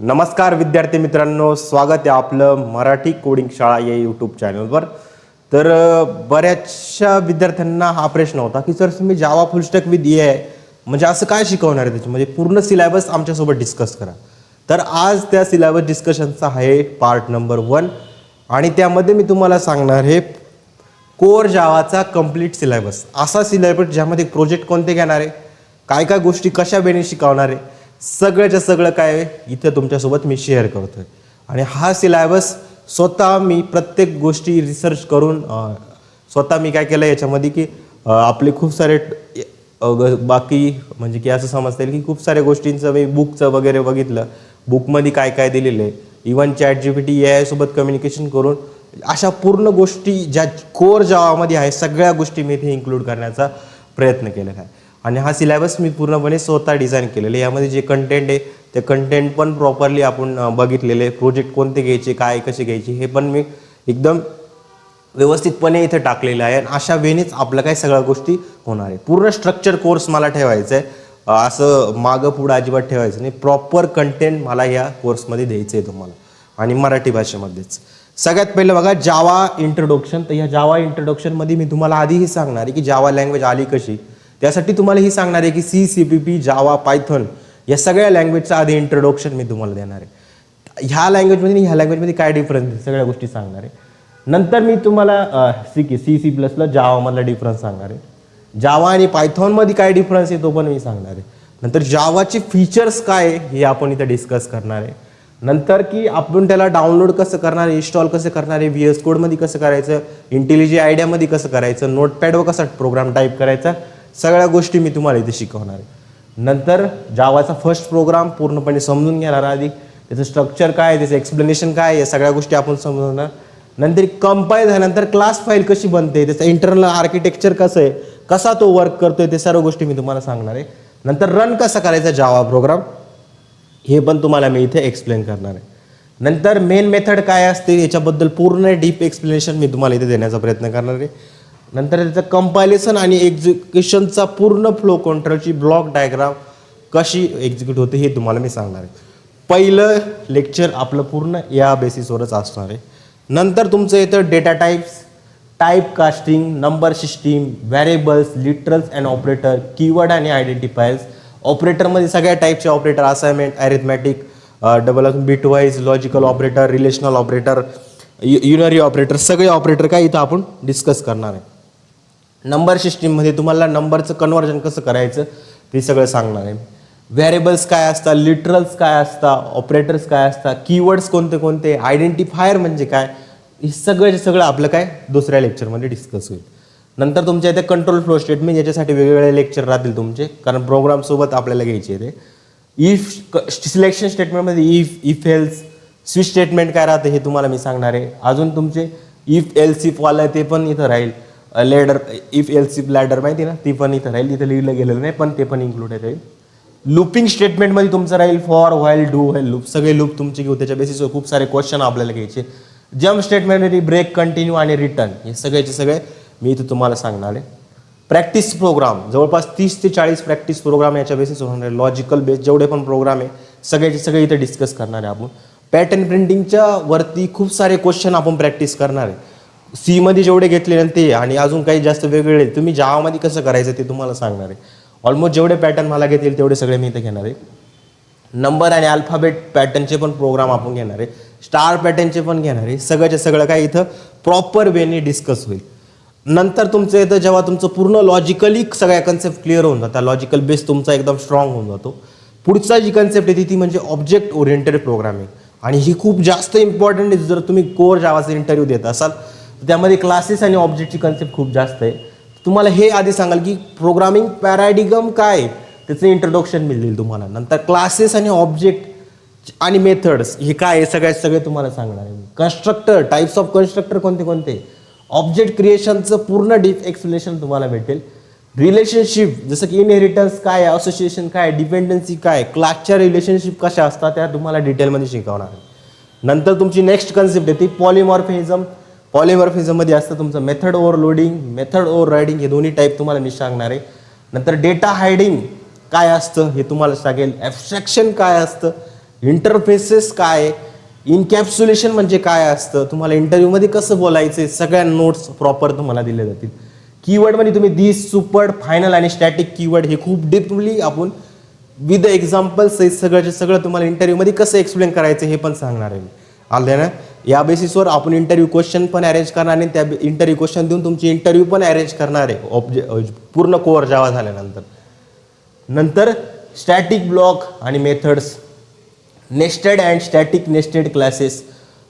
नमस्कार विद्यार्थी मित्रांनो, स्वागत आहे आपलं मराठी कोडिंग शाळा या यूट्यूब चॅनलवर. तर बऱ्याचशा विद्यार्थ्यांना हा प्रश्न होता की सर तुम्ही Java full stack with AI म्हणजे असं काय शिकवणार आहे, त्याच्यामध्ये पूर्ण सिलेबस आमच्यासोबत डिस्कस करा. तर आज त्या सिलेबस डिस्कशनचा आहे पार्ट नंबर 1 आणि त्यामध्ये मी तुम्हाला सांगणार आहे कोर जावाचा कंप्लीट सिलेबस. असा सिलेबस ज्यामध्ये प्रोजेक्ट कोणते घेणार आहे, काय काय गोष्टी कशा वेळी शिकवणार आहे, सगळ्याच्या सगळं काय इथं तुमच्यासोबत मी शेअर करतोय. आणि हा सिलेबस स्वतः मी प्रत्येक गोष्टी रिसर्च करून स्वतः मी काय केलं याच्यामध्ये की आपले खूप सारे बाकी म्हणजे की असं समजता येईल की खूप साऱ्या गोष्टींचं मी बुकचं वगैरे बघितलं, बुकमध्ये काय काय दिलेलं आहे, इवन ChatGPT AI सोबत कम्युनिकेशन करून अशा पूर्ण गोष्टी ज्या कोर जावामध्ये आहे सगळ्या गोष्टी मी इथे इन्क्लूड करण्याचा प्रयत्न केलेला आहे. आणि हा सिलेबस मी पूर्णपणे स्वतः डिझाईन केलेले. यामध्ये जे कंटेंट आहे ते कंटेंट पण प्रॉपरली आपण बघितलेले, प्रोजेक्ट कोणते घ्यायचे, काय कसे घ्यायचे हे पण मी एकदम व्यवस्थितपणे इथे टाकलेलं आहे. आणि अशा वेळेनेच आपलं काय सगळ्या गोष्टी होणार आहे. पूर्ण स्ट्रक्चर कोर्स मला ठेवायचं आहे, असं मागं पुढं अजिबात ठेवायचं नाही. प्रॉपर कंटेंट मला या कोर्समध्ये द्यायचं आहे तुम्हाला आणि मराठी भाषेमध्येच. सगळ्यात पहिलं बघा जावा इंट्रोडक्शन. तर ह्या जावा इंट्रोडक्शनमध्ये मी तुम्हाला आधीही सांगणार आहे की जावा लँग्वेज आली कशी. त्यासाठी तुम्हाला ही सांगणार आहे की C++, जावा, पायथॉन या सगळ्या लँग्वेजचं आधी इंट्रोडक्शन मी तुम्हाला देणार आहे. ह्या लँग्वेजमध्ये आणि ह्या लँग्वेजमध्ये काय डिफरन्स सगळ्या गोष्टी सांगणार आहे. नंतर मी तुम्हाला C++ला जावामधला डिफरन्स सांगणार आहे. जावा आणि पायथॉनमध्ये काय डिफरन्स आहे तो पण मी सांगणार आहे. नंतर जावाचे फीचर्स काय हे आपण इथं डिस्कस करणार आहे. नंतर की आपण त्याला डाउनलोड कसं करणार, इन्स्टॉल कसं करणार आहे, VS कोडमध्ये कसं करायचं, इंटेलिजी आयडियामध्ये कसं करायचं, नोटपॅडवर कसा प्रोग्राम टाईप करायचा, सगळ्या गोष्टी मी तुम्हाला इथे शिकवणार आहे. नंतर जावाचा फर्स्ट प्रोग्राम पूर्णपणे समजून घेणार, आधी त्याचं स्ट्रक्चर काय, त्याचं एक्सप्लेनेशन काय, या सगळ्या गोष्टी आपण समजवणार. नंतर कंपाईल झाल्यानंतर क्लास फाईल कशी बनते, त्याचं इंटरनल आर्किटेक्चर कसं आहे, कसा तो वर्क करतोय, ते सर्व गोष्टी मी तुम्हाला सांगणार आहे. नंतर रन कसा करायचा जावा प्रोग्राम हे पण तुम्हाला मी इथे एक्सप्लेन करणार आहे. नंतर मेन मेथड काय असते याच्याबद्दल पूर्ण डीप एक्सप्लेनेशन मी तुम्हाला इथे देण्याचा प्रयत्न करणार आहे. नंतर त्याचं कंपायलेशन आणि एक्झिक्युशनचा पूर्ण फ्लो कंट्रोलची ब्लॉक डायग्राम कशी एक्झिक्यूट होते हे तुम्हाला मी सांगणार आहे. पहिलं लेक्चर आपलं पूर्ण या बेसिसवरच असणार आहे. नंतर तुमचं येतं data types, type casting, number system, variables, literals and operator, keyword आणि आयडेंटिफायर्स. ऑपरेटरमध्ये सगळ्या टाईपचे operator, assignment, arithmetic, bitwise, logical operator, relational operator, unary operator, सगळे ऑपरेटर काय इथं आपण डिस्कस करणार आहे. नंबर सिस्टीममध्ये तुम्हाला नंबरचं कन्वर्जन कसं करायचं ते सगळं सांगणार आहे. व्हॅरिएबल्स काय असतात, लिटरल्स काय असतात, ऑपरेटर्स काय असतात, कीवर्ड्स कोणते कोणते, आयडेंटिफायर म्हणजे काय, हे सगळं आपलं काय दुसऱ्या लेक्चरमध्ये डिस्कस होईल. नंतर तुमच्या इथे कंट्रोल फ्लो स्टेटमेंट, याच्यासाठी वेगवेगळे लेक्चर राहतील तुमचे, कारण प्रोग्रामसोबत आपल्याला घ्यायचे आहे. ते इफ सिलेक्शन स्टेटमेंटमध्ये इफ एल्स, स्विच स्टेटमेंट काय राहतं हे तुम्हाला मी सांगणार आहे. अजून तुमचे इफ एल्स इफ वाला ते पण इथं राहील. Ladder, if else if ladder माहिती ना, ती पण इथं राहील. इथं लिहिलं गेलेलं नाही पण ते पण इन्क्लूड राहील. लूपिंग स्टेटमेंटमध्ये तुमचं राहील for, while, do, while loop, सगळे लूप तुमचे घेऊ. त्याच्या बेसिसवर खूप सारे क्वेश्चन आपल्याला घ्यायचे. जम्प स्टेटमेंटमध्ये ब्रेक, कंटिन्यू आणि रिटर्न हे सगळ्याचे सगळे मी इथं तुम्हाला सांगणार आहे. प्रॅक्टिस प्रोग्राम जवळपास 30 ते 40 प्रॅक्टिस प्रोग्राम याच्या बेसिस होणार आहे. लॉजिकल बेस जेवढे पण प्रोग्राम आहे सगळ्याचे सगळे इथे डिस्कस करणार आहे आपण. पॅटर्न प्रिंटिंगच्या वरती खूप सारे क्वेश्चन आपण प्रॅक्टिस करणार आहे. सीमध्ये जेवढे घेतले ते आणि अजून काही जास्त वेगवेगळे तुम्ही जावामध्ये कसं करायचं ते तुम्हाला सांगणार आहे. ऑलमोस्ट जेवढे पॅटर्न मला घेतील तेवढे सगळे मी इथे घेणार आहे. नंबर आणि अल्फाबेट पॅटर्नचे पण प्रोग्राम आपण घेणार आहे. स्टार पॅटर्नचे पण घेणार आहे. सगळ्याचे सगळं काय इथं प्रॉपर वेने डिस्कस होईल. नंतर तुमचं येतं जेव्हा तुमचं पूर्ण लॉजिकली सगळ्या कन्सेप्ट क्लिअर होऊन जातात, लॉजिकल बेस तुमचा एकदम स्ट्रॉंग होऊन जातो. पुढचा जी कन्सेप्ट येते ती म्हणजे ऑब्जेक्ट ओरिएंटेड प्रोग्रामिंग. आणि ही खूप जास्त इम्पॉर्टंट आहे. जर तुम्ही कोर जावाचा इंटरव्ह्यू देत असाल त्यामध्ये क्लासेस आणि ऑब्जेक्टची कन्सेप्ट खूप जास्त आहे. तुम्हाला हे आधी सांगाल की प्रोग्रामिंग पॅराडिगम काय, त्याचं इंट्रोडक्शन मिळेल तुम्हाला. नंतर क्लासेस आणि ऑब्जेक्ट आणि मेथड्स हे काय आहे सगळे तुम्हाला सांगणार आहे. कन्स्ट्रक्टर, टाईप्स ऑफ कन्स्ट्रक्टर कोणते कोणते, ऑब्जेक्ट क्रिएशनचं पूर्ण डीप एक्सप्लेनेशन तुम्हाला भेटेल. रिलेशनशिप जसं की इनहेरिटन्स काय, असोसिएशन काय, डिपेंडन्सी काय, क्लासच्या रिलेशनशिप कशा असतात त्या तुम्हाला डिटेलमध्ये शिकवणार आहे. नंतर तुमची नेक्स्ट कन्सेप्ट आहे ती पॉलिमॉर्फिझम. पॉलिमॉर्फिझममध्ये असतं तुमचं मेथड ओव्हरलोडिंग, मेथड ओव्हररायडिंग हे दोन्ही टाईप तुम्हाला मी सांगणार आहे. नंतर डेटा हायडिंग काय असतं हे तुम्हाला सांगेल. ॲब्स्ट्रॅक्शन काय असतं, इंटरफेसेस काय, इनकॅप्सुलेशन म्हणजे काय असतं, तुम्हाला इंटरव्ह्यूमध्ये कसं बोलायचं, सगळ्या नोट्स प्रॉपर तुम्हाला दिल्या जातील. कीवर्डमध्ये तुम्ही दिस, सुपर, फायनल आणि स्टॅटिक कीवर्ड हे खूप डीपली आपण विथ एक्झाम्पल्स सगळं तुम्हाला इंटरव्ह्यूमध्ये कसं एक्सप्लेन करायचं हे पण सांगणार आहे. आलं ना. या बेसिसवर आपण इंटरव्ह्यू क्वेश्चन पण अरेंज करणार आणि त्या इंटरव्ह्यू क्वेश्चन देऊन तुमची इंटरव्ह्यू पण अरेंज करणार आहे पूर्ण कोअर जावा झाल्यानंतर. नंतर स्टॅटिक ब्लॉक आणि methods, nested and static nested classes,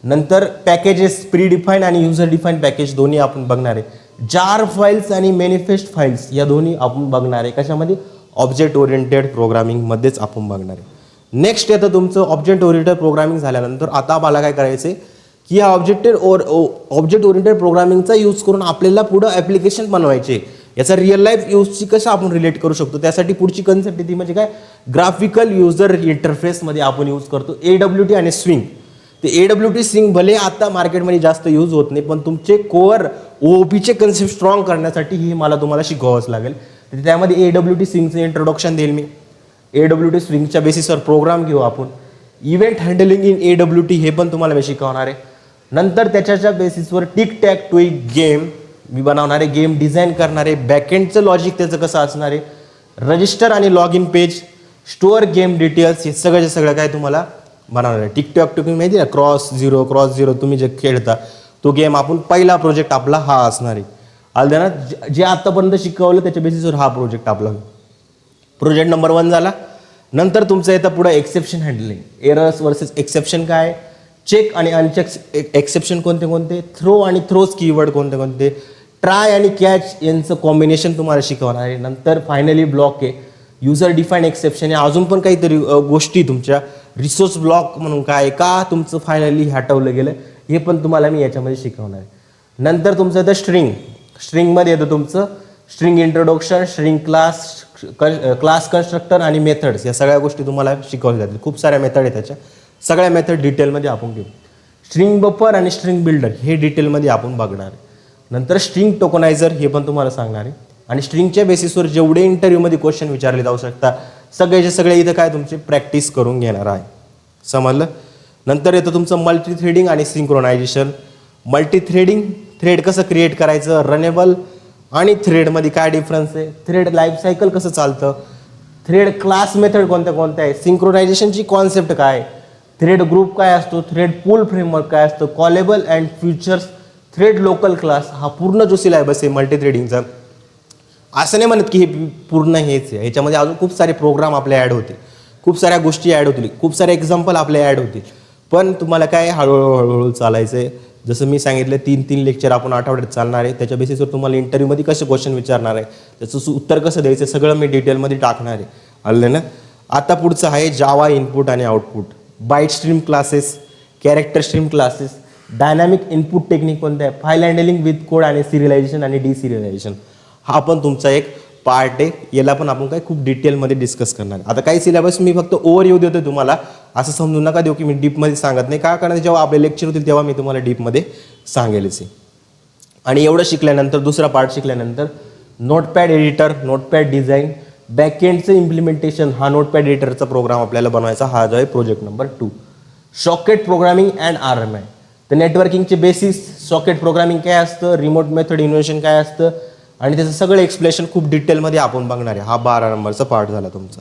नंतर पॅकेजेस प्री डिफाईन आणि युजर डिफाईन पॅकेज दोन्ही आपण बघणार आहे. जार फाईल्स आणि मॅनिफेस्ट फाईल्स या दोन्ही आपण बघणार आहे. कशामध्ये? ऑब्जेक्ट ओरिएंटेड प्रोग्रामिंगमध्येच आपण बघणार आहे. नेक्स्ट येतं तुमचं ऑब्जेक्ट ओरिएंटेड प्रोग्रामिंग झाल्यानंतर आता मला काय करायचं आहे की या ऑब्जेक्ट ओरिएंटेड प्रोग्रामिंगचा यूज करून आपल्याला पुढं ॲप्लिकेशन बनवायचे. याचा रिअल लाईफ यूजची कसं आपण रिलेट करू शकतो त्यासाठी पुढची कन्सेप्ट ती म्हणजे काय, ग्राफिकल युजर इंटरफेसमध्ये आपण यूज करतो AWT आणि स्विंग. ते AWT स्विंग भले आता मार्केटमध्ये जास्त यूज होत नाही, पण तुमचे कोअर OOPचे कन्सेप्ट स्ट्रॉंग करण्यासाठी ही तुम्हाला शिकवावंच लागेल. त्यामध्ये AWT स्विंगचं इंट्रोडक्शन देईल मी. AWT स्विंगच्या बेसिसवर प्रोग्राम घेऊ आपण. इव्हेंट हँडलिंग इन AWT हे पण तुम्हाला मी शिकवणार आहे. नंतर त्याच्या बेसिसवर टिक टॅक टू गेम मी बनवणार आहे, गेम डिझाईन करणार आहे. बॅकएंडचं लॉजिक त्याचं कसं असणार आहे, रजिस्टर आणि log in page, store game details हे सगळं काय तुम्हाला बनवणार आहे. टिक टॅक टू माहिती आहे, क्रॉस झिरो तुम्ही जे खेळता तो गेम आपण पहिला प्रोजेक्ट आपला हा असणार आहे. आलं ना. जे आतापर्यंत शिकवलं त्याच्या बेसिसवर हा प्रोजेक्ट आपला प्रोजेक्ट नंबर 1 झाला. नंतर तुमचं येतं पुढं exception handling, errors versus exception काय, चेक आणि अनचेक एक्सेप्शन कोणते, थ्रो आणि थ्रोज कीवर्ड कोणते, ट्राय आणि कॅच यांचं कॉम्बिनेशन तुम्हाला शिकवणार आहे. नंतर फायनली ब्लॉक आहे, युजर डिफाईन एक्सेप्शन आहे. अजून पण काहीतरी गोष्टी तुमच्या रिसोर्स ब्लॉक म्हणून काय, का तुमचं फायनली हटवलं गेलं हे पण तुम्हाला मी याच्यामध्ये शिकवणार आहे. नंतर तुमचं येतं स्ट्रिंगमध्ये येतं तुमचं string introduction, string class constructor आणि मेथड्स या सगळ्या गोष्टी तुम्हाला शिकवल्या जातील. खूप साऱ्या मेथड आहेत त्याच्या, सगळ्या मेथड डिटेलमध्ये आपण घेऊ. स्ट्रिंग बफर आणि स्ट्रिंग बिल्डर हे डिटेलमध्ये आपण बघणार आहे. नंतर स्ट्रिंग टोकनायझर हे पण तुम्हाला सांगणार आहे. आणि स्ट्रिंगच्या बेसिसवर जेवढे इंटरव्ह्यूमध्ये क्वेश्चन विचारले जाऊ शकता सगळे इथं काय तुमची प्रॅक्टिस करून घेणार आहे. समजलं. नंतर येतं तुमचं मल्टी थ्रेडिंग आणि सिंक्रोनायझेशन. थ्रेड कसं क्रिएट करायचं, रनेबल आणि थ्रेडमध्ये काय डिफरन्स आहे, थ्रेड लाईफ सायकल कसं चालतं, थ्रेड क्लास मेथड कोणत्या आहे, सिंक्रोनायझेशनची कॉन्सेप्ट काय, थ्रेड ग्रुप काय असतो, थ्रेड पूल फ्रेमवर्क काय असतं, callable and features, thread local class. हा पूर्ण जो सिलेबस आहे मल्टी थ्रेडिंगचा, असं नाही म्हणत की हे पूर्ण हेच आहे. ह्याच्यामध्ये अजून खूप सारे प्रोग्राम आपले ॲड होतील, खूप साऱ्या गोष्टी ॲड होतील, खूप सारे एक्झाम्पल आपले ॲड होतील. पण तुम्हाला काय हळूहळू चालायचं आहे. जसं मी सांगितलं 3 लेक्चर आपण आठवड्यात चालणार आहे. त्याच्या बेसिसवर तुम्हाला इंटरव्ह्यूमध्ये कसे क्वेश्चन विचारणार आहे, त्याचं उत्तर कसं द्यायचं सगळं मी डिटेलमध्ये टाकणार आहे. आलं ना. आता पुढचं आहे जावा इनपुट आणि output, byte stream classes, character stream classes, dynamic input technique कोणतं आहे, फाईल हँडलिंग विथ कोड आणि सिरियलायझेशन आणि डिसिरियलायझेशन. हा पण तुमचा एक पार्ट आहे. याला पण आपण काय खूप डिटेलमध्ये डिस्कस करणार. आता काही सिलेबस मी फक्त ओव्हरव्ह्यू देतो तुम्हाला, असं समजू नका देऊ की मी डीपमध्ये सांगत नाही. का कारण जेव्हा आपले लेक्चर होतील तेव्हा मी तुम्हाला डीपमध्ये सांगेलच आहे. आणि एवढं शिकल्यानंतर दुसरा पार्ट शिकल्यानंतर नोटपॅड एडिटर, नोटपॅड डिझाईन, बॅकएंडचं इम्प्लिमेंटेशन, हा नोटपॅड एडिटरचा प्रोग्राम आपल्याला बनवायचा. हा जो आहे project number 2. Socket programming and RMI, तर नेटवर्किंगचे बेसिस, सॉकेट प्रोग्रामिंग काय असतं, रिमोट मेथड इन्व्हेन्शन काय असतं आणि त्याचं सगळं एक्सप्लेनेशन खूप डिटेलमध्ये आपण बघणार आहे. हा 12 नंबरचा पार्ट झाला तुमचा.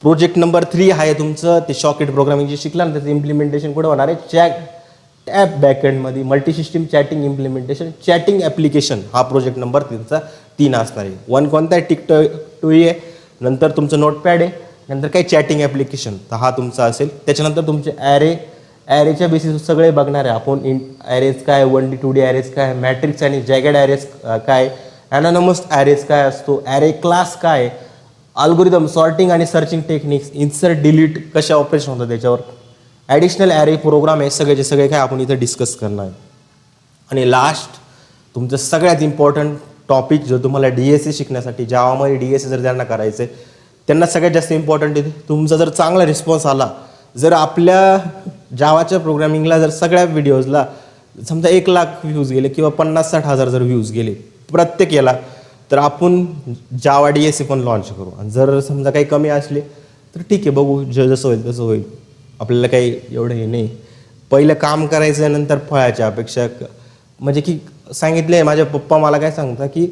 प्रोजेक्ट नंबर 3 आहे तुमचं ते सॉकेट प्रोग्रामिंग जे शिकला ना त्याचं इम्प्लिमेंटेशन कुठं होणार आहे, टॅप बॅकएंडमध्ये, multi system chatting implementation, chatting application. हा प्रोजेक्ट नंबर 3 असणार आहे. 1 कोणता आहे, टिक टू आहे. नंतर तुमचं नोटपॅड आहे. नंतर काही चॅटिंग ॲप्लिकेशन, तर हा तुमचा असेल. त्याच्यानंतर तुमचे ॲरेच्या बेसिसवर सगळे बघणार आहे आपण. ॲरेज काय, 1D 2D ॲरेज काय, मॅट्रिक्स आणि जॅगेड ॲरेज काय, ॲनॉनमस ॲरेज काय असतो, ॲरे क्लास काय, अल्गोरिदम, सॉर्टिंग आणि सर्चिंग टेक्निक्स, इन्सर्ट डिलीट कशा ऑपरेशन होतं त्याच्यावर, ॲडिशनल ॲरे प्रोग्राम आहे. सगळे काय आपण इथं डिस्कस करणार आहे. आणि लास्ट तुमचं सगळ्यात इम्पॉर्टंट टॉपिक जो तुम्हाला DSA शिकण्यासाठी, जावामध्ये DSA जर त्यांना करायचं आहे त्यांना सगळ्यात जास्त इम्पॉर्टंट आहे. तुमचा जर चांगला रिस्पॉन्स आला, जर आपल्या जावाच्या प्रोग्रामिंगला जर सगळ्या व्हिडिओजला समजा 1,00,000 व्ह्यूज गेले किंवा 50-60 हजार जर व्ह्यूज गेले प्रत्येक याला, तर आपण जावा DSA पण लॉन्च करू. आणि जर समजा काही कमी असले तर ठीक आहे, बघू जसं होईल तसं होईल. आपल्याला काही एवढं हे नाही. पहिलं काम करायचं नंतर फळाच्या अपेक्षा म्हणजे की सांगितलं आहे माझ्या पप्पा मला काय सांगता की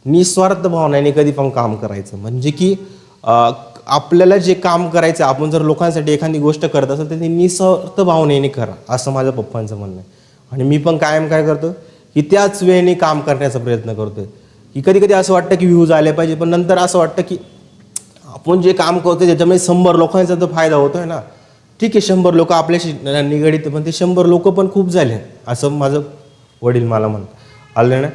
निस्वार्थ भावनेने कधी पण काम करायचं. म्हणजे की आपल्याला जे काम करायचं आपण जर लोकांसाठी एखादी गोष्ट करत असेल तर ती निस्वार्थ भावनेने करा, असं माझ्या पप्पांचं म्हणणं आहे. आणि मी पण कायम काय करतो की त्याच वेळेने काम करण्याचा प्रयत्न करतोय. की कधी कधी असं वाटतं की व्ह्यूज आले पाहिजे, पण नंतर असं वाटतं की आपण जे काम करतोय त्याच्यामुळे 100 लोकांचा तर फायदा होतोय ना. ठीक आहे 100 लोक आपल्याशी निगडीत, पण ते 100 लोक पण खूप झाले असं माझं वडील मला म्हणत आले ना.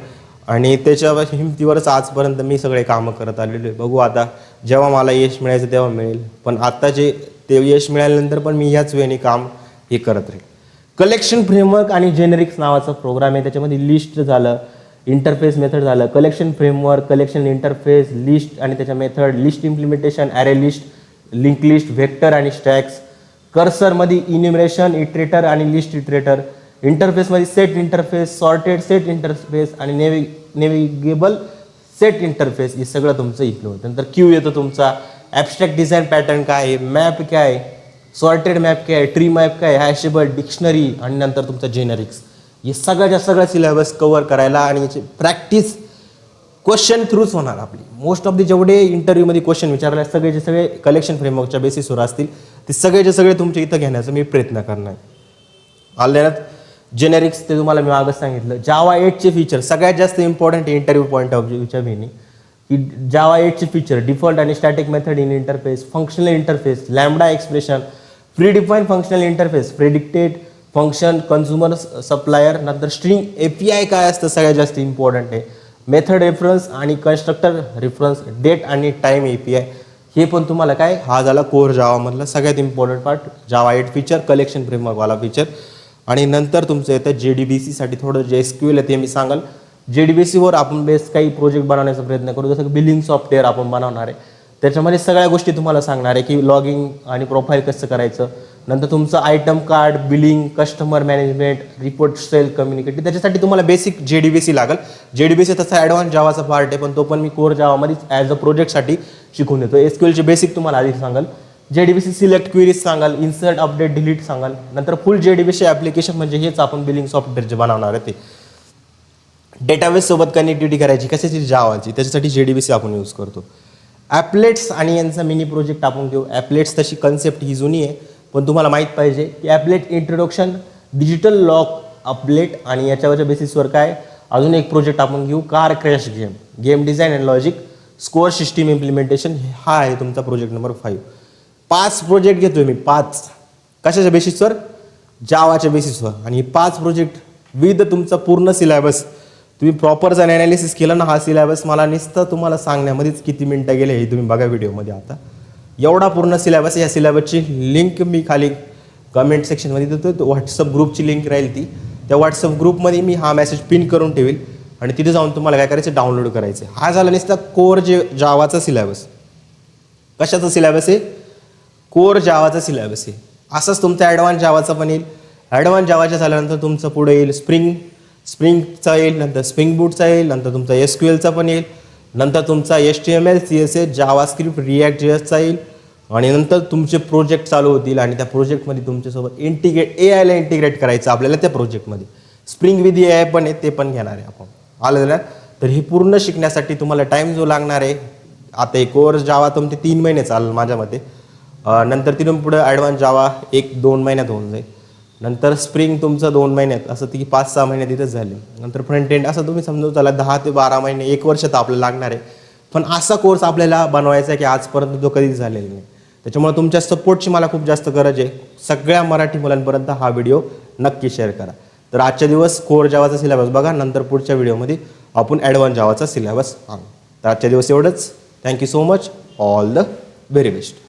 आणि त्याच्या हिमतीवरच आजपर्यंत मी सगळे कामं करत आलेलो आहे. बघू आता जेव्हा मला यश मिळायचं तेव्हा मिळेल, पण आता जे ते यश मिळाल्यानंतर पण मी ह्याच वेळेने काम हे करत राहील. कलेक्शन फ्रेमवर्क आणि जेनेरिक्स नावाचा प्रोग्राम आहे. त्याच्यामध्ये लिस्ट झालं, इंटरफेस मेथड झालं, collection framework, collection interface, list आणि त्याच्या method, list implementation, array list, link list, vector आणि स्टॅक्स, कर्सरमध्ये इन्युमरेशन, इटरेटर आणि लिस्ट इटरेटर, इंटरफेसमध्ये set interface, sorted set interface आणि नेव्हिगेबल सेट इंटरफेस, हे सगळं तुमचं इथलं होतं. नंतर क्यू येतो तुमचा, ॲबस्ट्रॅक्ट डिझाईन पॅटर्न काय आहे, मॅप काय आहे, सॉर्टेड मॅप काय आहे, ट्री मॅप काय आहे, हॅशेबल, डिक्शनरी आणि नंतर तुमचा जेनेरिक्स. हे सगळ्याच्या सगळा सिलेबस कवर करायला आणि याची प्रॅक्टिस क्वेश्चन थ्रूच होणार आपली. मोस्ट ऑफ दी जेवढे इंटरव्ह्यूमध्ये क्वेश्चन विचारले सगळेचे सगळे कलेक्शन फ्रेमवर्कच्या बेसिसवर असतील, ते सगळेचे सगळे तुमच्या इथं घेण्याचा मी प्रयत्न करणार. आल्यात जेनेरिक्स ते तुम्हाला मी मागच सांगितलं. जावा 8चे फीचर सगळ्यात जास्त इम्पॉर्टंट इंटरव्ह्यू पॉईंट ऑफ व्ह्यूच्या वेळी की जावा 8चे फीचर, डिफॉल्ट आणि static method in interface, functional interface, lambda expression, pre define functional interface, predicted function, consumer supplier, नंतर स्ट्रिंग एपीआय काय असतं सगळ्यात जास्त इम्पॉर्टंट आहे, मेथड रेफरन्स आणि कन्स्ट्रक्टर रेफरन्स, डेट आणि टाईम एपीआय. हे पण तुम्हाला काय हा झाला कोर जावामधला सगळ्यात इम्पॉर्टंट पार्ट. जावा 8 फीचर, कलेक्शन फ्रेमवर्कवाला फीचर. आणि नंतर तुमचं येतं JDBCसाठी थोडं जे SQL आहे ते मी सांगाल. JDBCवर आपण बेस्ट काही प्रोजेक्ट बनवण्याचा प्रयत्न करू, जसं की बिलिंग सॉफ्टवेअर आपण बनवणार आहे. त्याच्यामध्ये सगळ्या गोष्टी तुम्हाला सांगणार आहे की लॉगिंग आणि प्रोफाईल कसं करायचं, नंतर तुमचं item card, billing, customer management, report sale communicate. त्याच्यासाठी तुम्हाला बेसिक JDBC लागेल. JDBC तसा ॲडव्हान्स जावाचा पार्ट आहे, पण तो पण मी कोर जावामध्येच ॲज अ प्रोजेक्टसाठी शिकून देतो. SQLचे बेसिक तुम्हाला आधी सांगाल, JDBC सिलेक्ट क्वेरीज सांगाल, इन्सर्ट अपडेट डिलीट सांगाल, नंतर फुल JDBC ॲप्लिकेशन म्हणजे हेच आपण बिलिंग सॉफ्टवेअर जे बनवणार आहे ते. डेटाबेस सोबत कनेक्टिव्हिटी करायची कशाची, जावाची, त्याच्यासाठी JDBC आपण यूज करतो. ॲपलेट्स आणि यांचा मिनी प्रोजेक्ट आपण घेऊ. ॲपलेट्स तशी कन्सेप्ट ही जुनी आहे, पण तुम्हाला माहीत पाहिजे की ॲपलेट इंट्रोडक्शन, डिजिटल लॉक अपलेट आणि याच्यावरच्या बेसिसवर काय अजून एक प्रोजेक्ट आपण घेऊ, car crash game, game design and logic, score system implementation. हा आहे तुमचा प्रोजेक्ट नंबर 5. 5 प्रोजेक्ट घेतोय मी, 5 कशाच्या बेसिसवर, जावाच्या बेसिसवर. आणि हे 5 प्रोजेक्ट विथ तुमचा पूर्ण सिलेबस तुम्ही प्रॉपर जर ॲनालिसिस केलं ना, हा सिलेबस मला नुसतं तुम्हाला सांगण्यामध्येच किती मिनटं गेले हे तुम्ही बघा व्हिडिओमध्ये. आता एवढा पूर्ण सिलेबस, या सिलेबसची लिंक मी खाली कमेंट सेक्शनमध्ये देतो. तो व्हॉट्सअप ग्रुपची लिंक राहील ती, त्या व्हॉट्सअप ग्रुपमध्ये मी हा मेसेज पिन करून ठेवेल आणि तिथे जाऊन तुम्हाला काय करायचं, डाउनलोड करायचं. हा झाला नुसता कोर जावाचा सिलेबस. कशाचा सिलेबस आहे, कोर जावाचा सिलेबस आहे. असंच तुमचा ॲडव्हान्स जावाचा पण येईल. ॲडव्हान्स जावाच्या झाल्यानंतर तुमचं पुढे येईल स्प्रिंगचा येईल, नंतर स्प्रिंग बूटचा येईल, नंतर तुमचा SQLचा पण येईल, नंतर तुमचा HTML, CSS, जावास्क्रिप्ट, रिॲक्ट JSचा येईल आणि नंतर तुमचे प्रोजेक्ट चालू होतील. आणि त्या प्रोजेक्टमध्ये तुमच्यासोबत AI ला इंटिग्रेट करायचं आपल्याला त्या प्रोजेक्टमध्ये. स्प्रिंग विथ AI पण आहे, ते पण घेणार आहे आपण. आलं ना. तर हे पूर्ण शिकण्यासाठी तुम्हाला टाईम जो लागणार आहे, आता हे कोर्स जावा तुमचे 3 महिने चालेल माझ्या मते. नंतर तिथून पुढं ॲडव्हान्स जावा 1-2 महिन्यात होऊन जाईल. नंतर स्प्रिंग तुमचं 2 महिन्यात, असं ती 5-6 महिन्यात तिथंच झाले. नंतर फ्रंट एंड असं तुम्ही समजून चला 10 ते 12 महिने, 1 वर्ष तर आपल्याला लागणार आहे. पण असा कोर्स आपल्याला बनवायचा आहे की आजपर्यंत तो कधीच झालेला नाही. त्याच्यामुळे तुमच्या सपोर्टची मला खूप जास्त गरज आहे. सगळ्या मराठी मुलांपर्यंत हा व्हिडिओ नक्की शेअर करा. तर आजच्या दिवस कोर जावाचा सिलेबस बघा, नंतर पुढच्या व्हिडिओमध्ये आपण ॲडव्हान्स जावाचा सिलेबस आणू. तर आजच्या दिवस एवढंच. Thank you so much. All the very best.